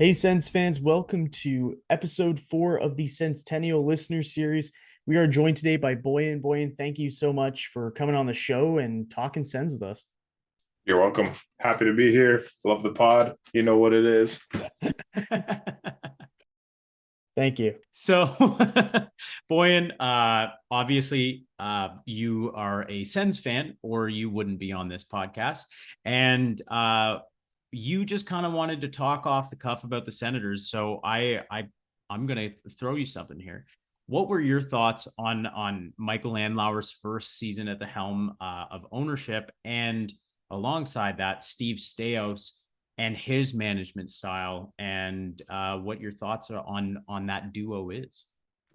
Hey, Sens fans, welcome to episode 4 of the Senstennial Listener Series. We are joined today by Boyan. Boyan, thank you so much for coming on the show and talking Sens with us. You're welcome. Happy to be here. Love the pod. You know what it is. Thank you. So, Boyan, obviously, you are a Sens fan, or you wouldn't be on this podcast. And you just kind of wanted to talk off the cuff about the Senators. So I'm going to throw you something here. What were your thoughts on Michael Andlauer's first season at the helm of ownership, and alongside that, Steve Staios and his management style, and what your thoughts are on that duo is?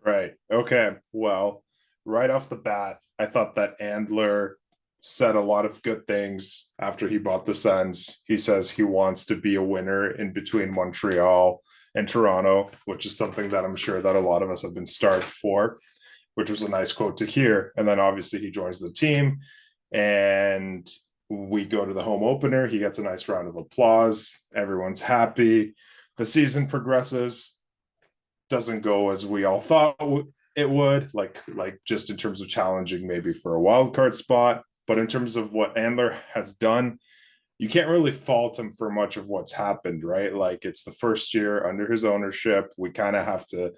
Right. Okay. Well, right off the bat, I thought that Andler said a lot of good things after he bought the Sens. He says he wants to be a winner in between Montreal and Toronto, which is something that I'm sure that a lot of us have been starved for, which was a nice quote to hear. And then obviously he joins the team and we go to the home opener. He gets a nice round of applause. Everyone's happy. The season progresses, doesn't go as we all thought it would, like just in terms of challenging maybe for a wild card spot. But in terms of what Andler has done, you can't really fault him for much of what's happened, right? Like it's the first year under his ownership. We kind of have to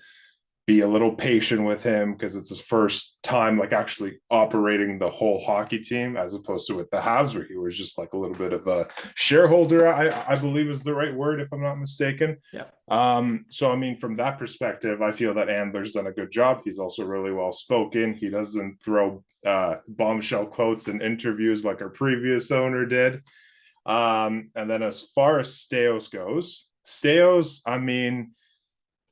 be a little patient with him because it's his first time like actually operating the whole hockey team, as opposed to with the Habs where he was just like a little bit of a shareholder. I believe is the right word if I'm not mistaken. Yeah. So I mean, from that perspective, I feel that Andler's done a good job. He's also really well spoken. He doesn't throw bombshell quotes in interviews like our previous owner did. And then as far as Staios goes, Staios, I mean,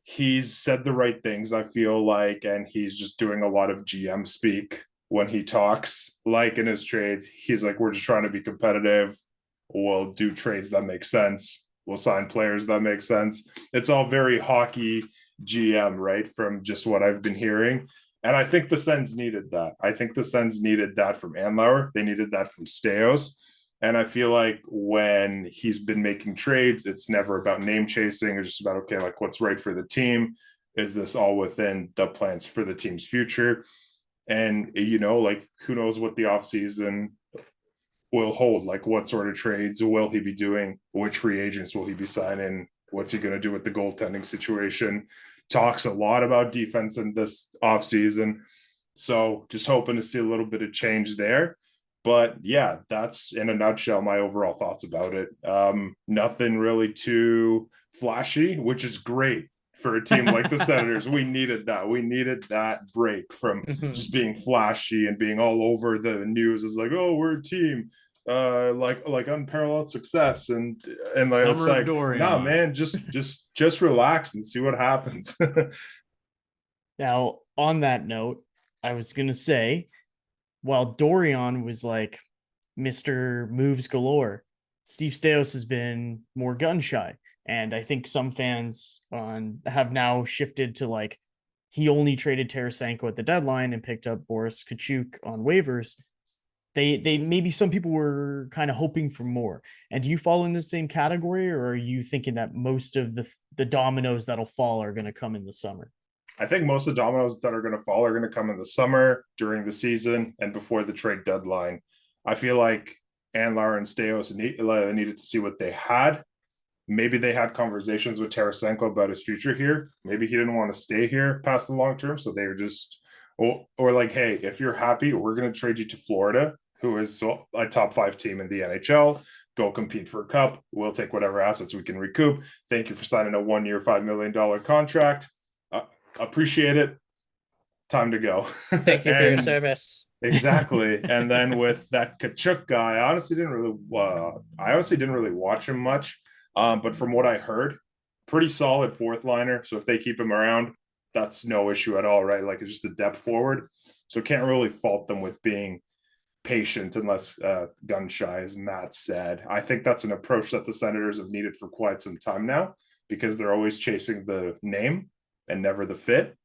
he's said the right things, I feel like, and he's just doing a lot of GM speak when he talks. Like in his trades, he's like, we're just trying to be competitive. We'll do trades that make sense. We'll sign players that make sense. It's all very hockey GM, right? From just what I've been hearing. And I think the Sens needed that. I think the Sens needed that from Andlauer. They needed that from Staios. And I feel like when he's been making trades, it's never about name chasing. It's just about, okay, like what's right for the team? Is this all within the plans for the team's future? And, you know, like who knows what the offseason will hold? Like what sort of trades will he be doing? Which free agents will he be signing? What's he going to do with the goaltending situation? Talks a lot about defense in this offseason. So just hoping to see a little bit of change there. But yeah, that's in a nutshell my overall thoughts about it. Nothing really too flashy, which is great for a team like the Senators. We needed that. We needed that break from just being flashy and being all over the news as like, oh, we're a team, like unparalleled success, and like it's Summer of like, nah, Dorian. man, just relax and see what happens. Now, on that note, I was going to say, while Dorian was like Mr. Moves Galore, Steve Stais has been more gun shy. And I think some fans have now shifted to like he only traded Tarasenko at the deadline and picked up Boris Kachuk on waivers. They maybe some people were kind of hoping for more. And do you fall in the same category, or are you thinking that most of the dominoes that'll fall are going to come in the summer? I think most of the dominoes that are going to fall are going to come in the summer, during the season, and before the trade deadline. I feel like Andlauer and Staios needed to see what they had. Maybe they had conversations with Tarasenko about his future here. Maybe he didn't want to stay here past the long term, so they were just, or like, hey, if you're happy, we're going to trade you to Florida, who is a top 5 team in the NHL. Go compete for a cup. We'll take whatever assets we can recoup. Thank you for signing a 1-year, $5 million contract. Appreciate it. Time to go. Thank you for your And service. exactly. And then with that Kachuk guy, I honestly didn't really watch him much. But from what I heard, pretty solid fourth liner. So if they keep him around, that's no issue at all, right? Like it's just a depth forward. So can't really fault them with being patient unless gun shy, as Matt said. I think that's an approach that the Senators have needed for quite some time now because they're always chasing the name and never the fit.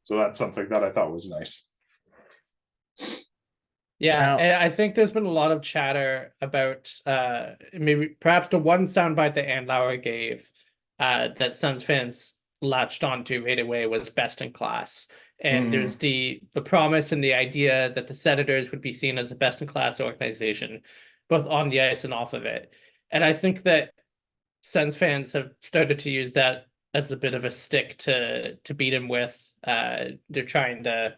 So that's something that I thought was nice. Yeah, Now, and I think there's been a lot of chatter about maybe perhaps the one soundbite that Andlauer gave that Suns fans latched onto right away was best in class. And Mhm. there's the promise and the idea that the Senators would be seen as a best in class organization, both on the ice and off of it. And I think that Sens fans have started to use that as a bit of a stick to beat him with. They're trying to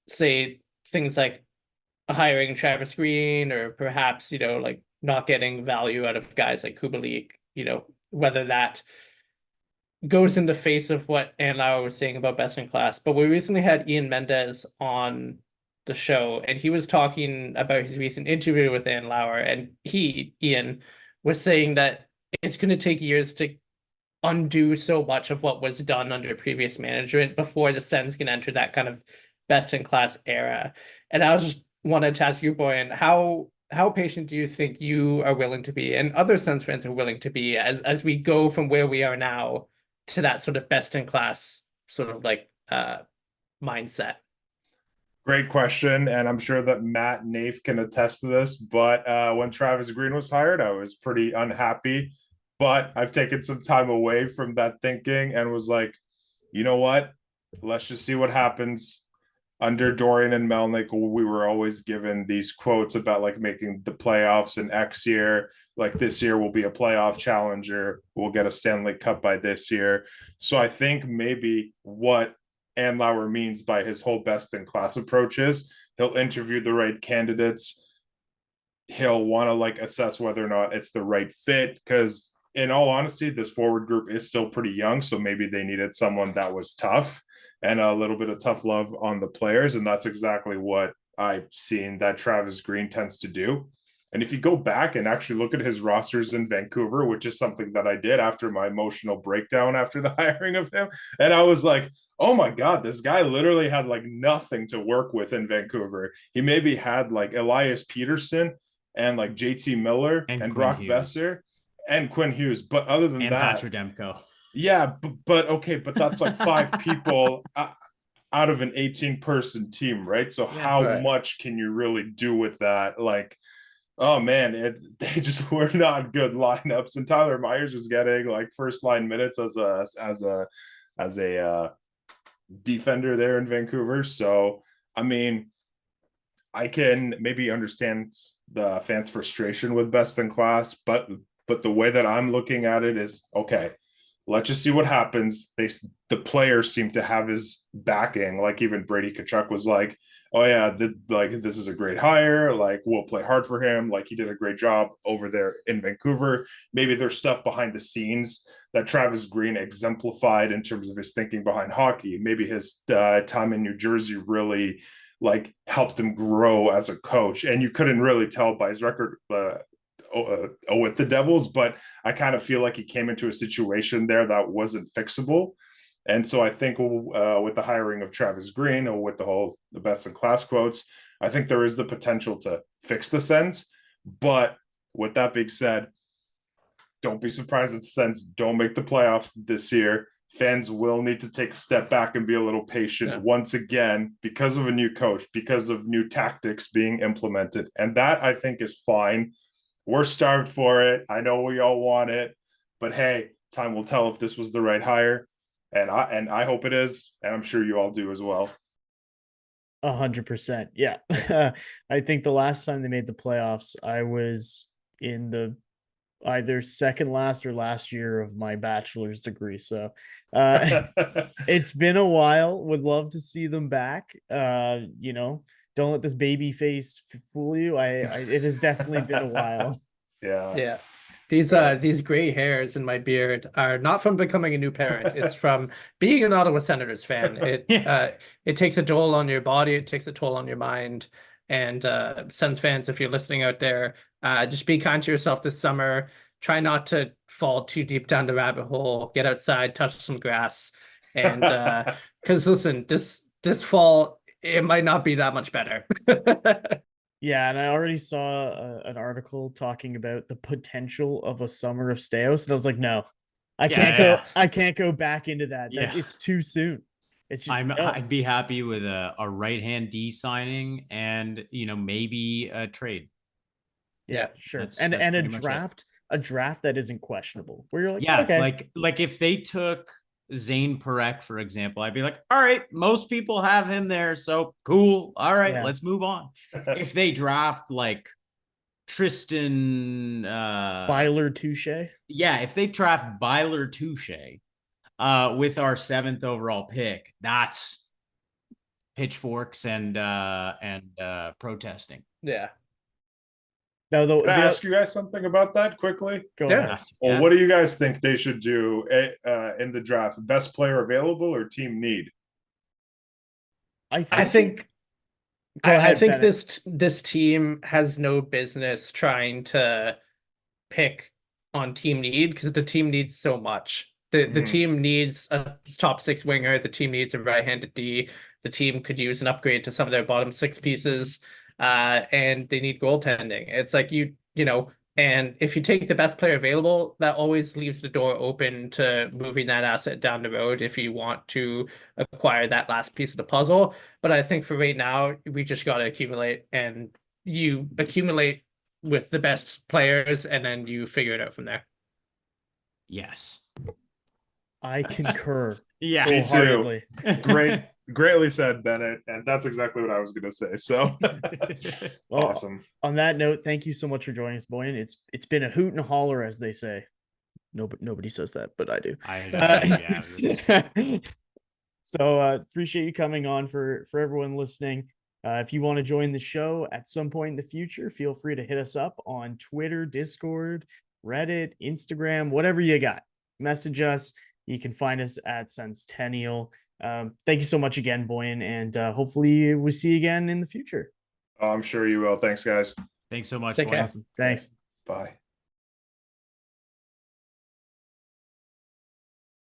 say things like hiring Travis Green or perhaps, like not getting value out of guys like Kubalik, whether that goes in the face of what Andlauer was saying about best in class. But we recently had Ian Mendez on the show, and he was talking about his recent interview with Andlauer, and Ian, was saying that it's going to take years to undo so much of what was done under previous management before the Sens can enter that kind of best in class era. And I was just wanted to ask you, Boyan, how patient do you think you are willing to be, and other Sens fans are willing to be, as we go from where we are now to that sort of best in class sort of like mindset? Great question, and I'm sure that Matt and Nafe can attest to this. But when Travis Green was hired, I was pretty unhappy. But I've taken some time away from that thinking and was like, you know what? Let's just see what happens. Under Dorian and Melnick, we were always given these quotes about like making the playoffs in X year. Like this year will be a playoff challenger. We'll get a Stanley Cup by this year. So I think maybe what Andlauer means by his whole best in class approach is he'll interview the right candidates. He'll want to like assess whether or not it's the right fit. Because in all honesty, this forward group is still pretty young. So maybe they needed someone that was tough and a little bit of tough love on the players. And that's exactly what I've seen that Travis Green tends to do. And if you go back and actually look at his rosters in Vancouver, which is something that I did after my emotional breakdown after the hiring of him, and I was like, oh my God, this guy literally had like nothing to work with in Vancouver. He maybe had like Elias Peterson and like JT Miller and Quinn Brock Hughes Besser and Quinn Hughes. But other than and that, Thatcher Demko. yeah, but okay, but that's like five people out of an 18-person team, right? So Yeah, how right. much can you really do with that? Like, oh man, they just were not good lineups. And Tyler Myers was getting like first line minutes as a defender there in Vancouver. So I mean, I can maybe understand the fans' frustration with best in class, but the way that I'm looking at it is okay. Let's just see what happens. The players seem to have his backing. Like even Brady Tkachuk was like, "Oh yeah, like this is a great hire. Like we'll play hard for him. Like he did a great job over there in Vancouver." Maybe there's stuff behind the scenes that Travis Green exemplified in terms of his thinking behind hockey. Maybe his time in New Jersey really like helped him grow as a coach, and you couldn't really tell by his record with the Devils, but I kind of feel like he came into a situation there that wasn't fixable. And so I think with the hiring of Travis Green or with the best in class quotes, I think there is the potential to fix the Sens. But with that being said, don't be surprised if the Sens don't make the playoffs this year. Fans will need to take a step back and be a little patient once again because of a new coach, because of new tactics being implemented. And that I think is fine. We're starved for it. I know we all want it, but hey, time will tell if this was the right hire. And I hope it is, and I'm sure you all do as well. 100%. Yeah. I think the last time they made the playoffs, I was in the either second last or last year of my bachelor's degree. So it's been a while. Would love to see them back. Don't let this baby face fool you. It has definitely been a while. Yeah. These gray hairs in my beard are not from becoming a new parent. It's from being an Ottawa Senators fan. It takes a toll on your body, it takes a toll on your mind. And Sens fans, if you're listening out there, just be kind to yourself this summer. Try not to fall too deep down the rabbit hole. Get outside, touch some grass. And because listen, this fall it might not be that much better. Yeah, and I already saw an article talking about the potential of a summer of Steos, and I was like, no, I can't go back into that. Yeah. It's too soon. It's I'd be happy with a right hand D signing and maybe a trade. yeah, sure. That's And a pretty much it. draft that isn't questionable, where you're like, Yeah, okay, like if they took Zane Perek, for example, I'd be like, all right, most people have him there, so cool. All right, Yeah. let's move on. If they draft like Tristan Byler Touche. yeah, if they draft Byler Touche with our 7th overall pick, that's pitchforks and protesting. Yeah. Now, Can I ask you guys something about that quickly? Go Yeah. ahead. Well, what do you guys think they should do in the draft? Best player available or team need? I think Go ahead, I think Benet. this team has no business trying to pick on team need because the team needs so much. The team needs a top 6 winger. The team needs a right-handed D. The team could use an upgrade to some of their bottom 6 pieces, and they need goaltending. It's like you know, and if you take the best player available, that always leaves the door open to moving that asset down the road if you want to acquire that last piece of the puzzle. But I think for right now, we just got to accumulate, and you accumulate with the best players, and then you figure it out from there. Yes. I concur. Yeah. Me too. Wholeheartedly. Greatly said, Bennett. And that's exactly what I was going to say. So Well, awesome. On that note, thank you so much for joining us, Boyan. It's been a hoot and a holler, as they say. Nobody says that, but I do. So appreciate you coming on for everyone listening. If you want to join the show at some point in the future, feel free to hit us up on Twitter, Discord, Reddit, Instagram, whatever you got. Message us. You can find us at Senstennial. Thank you so much again, Boyan, and hopefully we'll see you again in the future. I'm sure you will. Thanks, guys. Thanks so much. Take care. Awesome. Thanks. Bye.